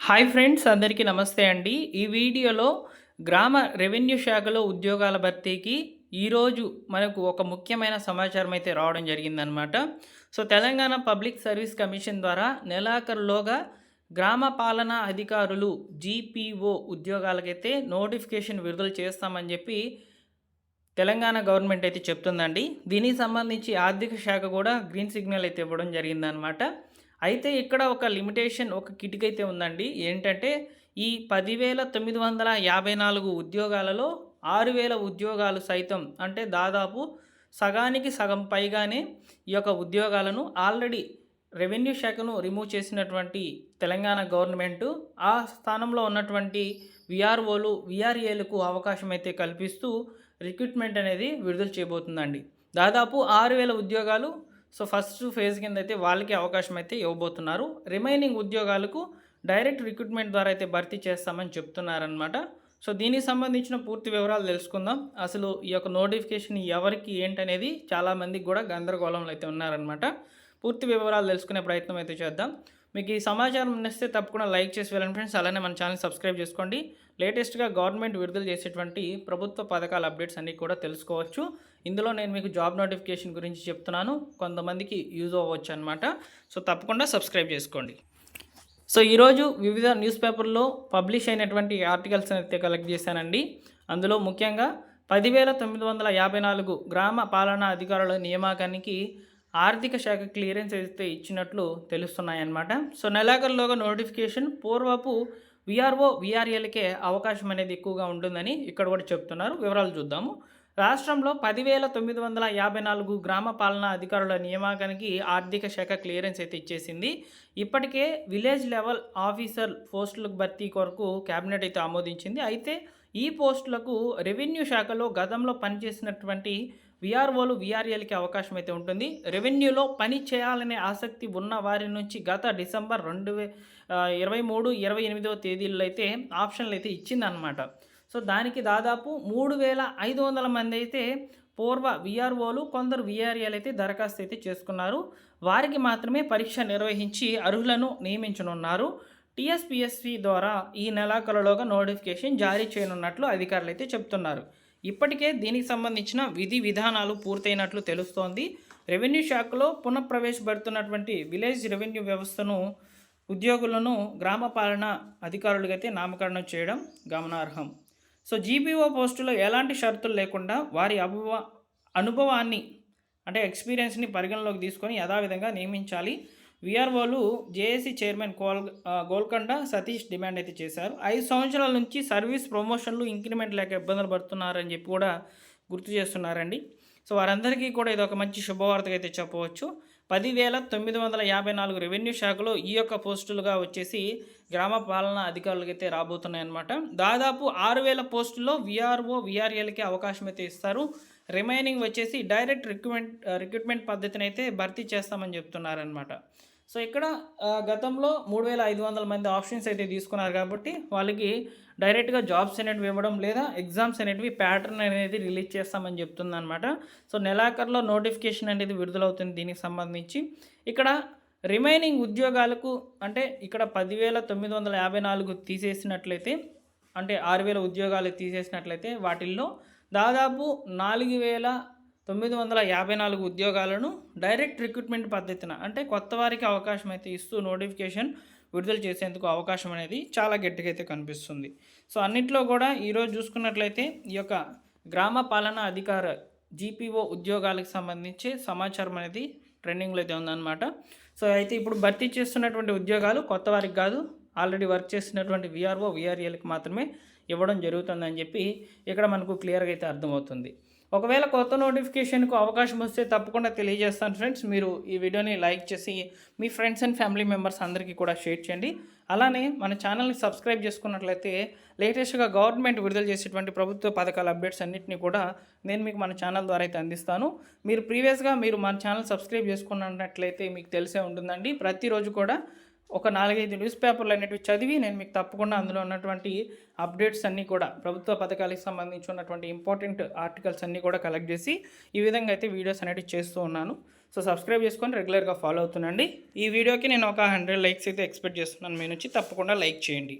Hi friends, అందరికీ నమస్తే అండి. ఈ వీడియోలో గ్రామ రెవెన్యూ శాఖలో ఉద్యోగాల భర్తీకి ఈరోజు మనకు ఒక ముఖ్యమైన సమాచారం అయితే రావడం జరిగిందనమాట. తెలంగాణ పబ్లిక్ సర్వీస్ కమిషన్ ద్వారా నెలాఖరులోగా గ్రామ పాలనా అధికారులు జీపీఓ ఉద్యోగాలకైతే నోటిఫికేషన్ విడుదల చేస్తామని చెప్పి తెలంగాణ గవర్నమెంట్ అయితే చెప్తుందండి. దీనికి సంబంధించి ఆర్థిక శాఖ కూడా గ్రీన్ సిగ్నల్ అయితే ఇవ్వడం జరిగిందనమాట. అయితే ఇక్కడ ఒక లిమిటేషన్, ఒక కిటికైతే ఉందండి. ఏంటంటే ఈ 10,954 ఉద్యోగాలలో 6,000 ఉద్యోగాలు సైతం, అంటే దాదాపు సగానికి సగం పైగానే ఈ యొక్క ఉద్యోగాలను ఆల్రెడీ రెవెన్యూ శాఖను రిమూవ్ చేసినటువంటి తెలంగాణ గవర్నమెంటు ఆ స్థానంలో ఉన్నటువంటి విఆర్ఓలు, విఆర్ఏలకు అవకాశం అయితే కల్పిస్తూ రిక్రూట్మెంట్ అనేది విడుదల చేయబోతుందండి. దాదాపు 6,000 ఉద్యోగాలు ఫస్ట్ ఫేజ్ కింద అయితే వాళ్ళకి అవకాశం అయితే ఇవ్వబోతున్నారు. రిమైనింగ్ ఉద్యోగాలకు డైరెక్ట్ రిక్రూట్మెంట్ ద్వారా అయితే భర్తీ చేస్తామని చెప్తున్నారనమాట. దీనికి సంబంధించిన పూర్తి వివరాలు తెలుసుకుందాం. అసలు ఈ యొక్క నోటిఫికేషన్ ఎవరికి ఏంటనేది చాలామందికి కూడా గందరగోళంలో అయితే ఉన్నారనమాట. పూర్తి వివరాలు తెలుసుకునే ప్రయత్నం అయితే చేద్దాం. మీకు ఈ సమాచారం నచ్చితే తప్పకుండా లైక్ చేసి వెళ్ళండి ఫ్రెండ్స్. అలానే మన ఛానల్ సబ్స్క్రైబ్ చేసుకోండి. లేటెస్ట్గా గవర్నమెంట్ విడుదల చేసేటువంటి ప్రభుత్వ పథకాల అప్డేట్స్ అన్నీ కూడా తెలుసుకోవచ్చు. ఇందులో నేను మీకు జాబ్ నోటిఫికేషన్ గురించి చెప్తున్నాను, కొంతమందికి యూజ్ అవ్వచ్చు అనమాట. తప్పకుండా సబ్స్క్రైబ్ చేసుకోండి. ఈరోజు వివిధ న్యూస్ పేపర్లో పబ్లిష్ అయినటువంటి ఆర్టికల్స్ అయితే కలెక్ట్ చేశానండి. అందులో ముఖ్యంగా 10,954 గ్రామ పాలనా అధికారుల నియామకానికి ఆర్థిక శాఖ క్లియరెన్స్ అయితే ఇచ్చినట్లు తెలుస్తున్నాయన్నమాట. నెలాఖరులోగా నోటిఫికేషన్ పూర్వపు విఆర్ఓ, విఆర్ఏలకే అవకాశం అనేది ఎక్కువగా ఉంటుందని ఇక్కడ కూడా చెప్తున్నారు. వివరాలు చూద్దాము. రాష్ట్రంలో 10,954 గ్రామ పాలనా అధికారుల నియామకానికి ఆర్థిక శాఖ క్లియరెన్స్ అయితే ఇచ్చేసింది. ఇప్పటికే విలేజ్ లెవెల్ ఆఫీసర్ పోస్టులకు భర్తీ కొరకు కేబినెట్ అయితే ఆమోదించింది. అయితే ఈ పోస్టులకు రెవెన్యూ శాఖలో గతంలో పనిచేసినటువంటి విఆర్ఓలు, విఆర్ఏలకి అవకాశం అయితే ఉంటుంది. రెవెన్యూలో పని చేయాలనే ఆసక్తి ఉన్న వారి నుంచి గత డిసెంబర్ 2023, 28వ తేదీల్లో అయితే ఆప్షన్లు అయితే ఇచ్చిందనమాట. దానికి దాదాపు 3,500 మంది అయితే పూర్వ విఆర్ఓలు, కొందరు విఆర్ఏలు అయితే దరఖాస్తు అయితే చేసుకున్నారు. వారికి మాత్రమే పరీక్ష నిర్వహించి అర్హులను నియమించనున్నారు. టీఎస్పీఎస్సీ ద్వారా ఈ నెలాఖరులోగా నోటిఫికేషన్ జారీ చేయనున్నట్లు అధికారులు అయితే చెప్తున్నారు. ఇప్పటికే దీనికి సంబంధించిన విధి విధానాలు పూర్తయినట్లు తెలుస్తోంది. రెవెన్యూ శాఖలో పునఃప్రవేశపెడుతున్నటువంటి విలేజ్ రెవెన్యూ వ్యవస్థను ఉద్యోగులను గ్రామ పాలన అధికారులుగా అయితే నామకరణం చేయడం గమనార్హం. జీపీఓ పోస్టులో ఎలాంటి షరతులు లేకుండా వారి అనుభవాన్ని, అంటే ఎక్స్పీరియన్స్ని పరిగణలోకి తీసుకొని యథావిధంగా నియమించాలి. విఆర్ఓలు JAC chairman Golconda Satish demand అయితే చేశారు. 5 సంవత్సరాల నుంచి సర్వీస్ ప్రమోషన్లు, ఇంక్రిమెంట్ లేక ఇబ్బందులు పడుతున్నారని చెప్పి కూడా గుర్తు చేస్తున్నారండి. వారందరికీ కూడా ఇది ఒక మంచి శుభవార్తగా అయితే చెప్పవచ్చు. 10,954 రెవెన్యూ శాఖలో ఈ యొక్క పోస్టులుగా వచ్చేసి గ్రామ పాలనా అధికారులకి అయితే రాబోతున్నాయన్నమాట. దాదాపు 6,000 పోస్టుల్లో విఆర్ఓ, విఆర్ఏలకి అవకాశం అయితే ఇస్తారు. రిమైనింగ్ వచ్చేసి డైరెక్ట్ రిక్రూట్మెంట్ పద్ధతిని అయితే భర్తీ చేస్తామని చెప్తున్నారనమాట. ఇక్కడ గతంలో 3,500 మంది ఆప్షన్స్ అయితే తీసుకున్నారు కాబట్టి వాళ్ళకి డైరెక్ట్గా జాబ్స్ అనేటివి ఇవ్వడం, లేదా ఎగ్జామ్స్ అనేటివి ప్యాటర్న్ అనేది రిలీజ్ చేస్తామని చెప్తుందన్నమాట. నెలాఖరులో నోటిఫికేషన్ అనేది విడుదలవుతుంది దీనికి సంబంధించి. ఇక్కడ రిమైనింగ్ ఉద్యోగాలకు, అంటే ఇక్కడ 10,954 తీసేసినట్లయితే, అంటే 6,000 ఉద్యోగాలు తీసేసినట్లయితే వాటిల్లో దాదాపు 4,954 ఉద్యోగాలను డైరెక్ట్ రిక్రూట్మెంట్ పద్ధతిన, అంటే కొత్త వారికి అవకాశం అయితే ఇస్తూ నోటిఫికేషన్ విడుదల చేసేందుకు అవకాశం అనేది చాలా గట్టిగా అయితే కనిపిస్తుంది. అన్నింటిలో కూడా ఈరోజు చూసుకున్నట్లయితే ఈ యొక్క గ్రామ పాలనా అధికార జీపీఓ ఉద్యోగాలకు సంబంధించి సమాచారం అనేది ట్రెండింగ్లో అయితే ఉందన్నమాట. అయితే ఇప్పుడు భర్తీ చేస్తున్నటువంటి ఉద్యోగాలు కొత్త వారికి కాదు, ఆల్రెడీ వర్క్ చేస్తున్నటువంటి విఆర్ఓ, విఆర్ఏలకు మాత్రమే ఇవ్వడం జరుగుతుందని చెప్పి ఇక్కడ మనకు క్లియర్గా అయితే అర్థమవుతుంది. ఒకవేళ కొత్త నోటిఫికేషన్కు అవకాశం వస్తే తప్పకుండా తెలియజేస్తాను ఫ్రెండ్స్. మీరు ఈ వీడియోని లైక్ చేసి మీ ఫ్రెండ్స్ అండ్ ఫ్యామిలీ మెంబర్స్ అందరికీ కూడా షేర్ చేయండి. అలానే మన ఛానల్ని సబ్స్క్రైబ్ చేసుకున్నట్లయితే లేటెస్ట్గా గవర్నమెంట్ విడుదల చేసేటువంటి ప్రభుత్వ పథకాల అప్డేట్స్ అన్నింటినీ కూడా నేను మీకు మన ఛానల్ ద్వారా అయితే అందిస్తాను. మీరు ప్రీవియస్గా మన ఛానల్ సబ్స్క్రైబ్ చేసుకున్నట్లయితే మీకు తెలిసే ఉంటుందండి. ప్రతిరోజు కూడా ఒక 4-5 న్యూస్ పేపర్లు అనేటివి చదివి నేను మీకు తప్పకుండా అందులో ఉన్నటువంటి అప్డేట్స్ అన్నీ కూడా, ప్రభుత్వ పథకాలకు సంబంధించి ఉన్నటువంటి ఇంపార్టెంట్ ఆర్టికల్స్ అన్నీ కూడా కలెక్ట్ చేసి ఈ విధంగా అయితే వీడియోస్ అనేటివి చేస్తూ ఉన్నాను. సో సబ్స్క్రైబ్ చేసుకొని రెగ్యులర్గా ఫాలో అవుతుండండి. ఈ వీడియోకి నేను ఒక 100 లైక్స్ అయితే ఎక్స్పెక్ట్ చేస్తున్నాను మీ నుంచి. తప్పకుండా లైక్ చేయండి.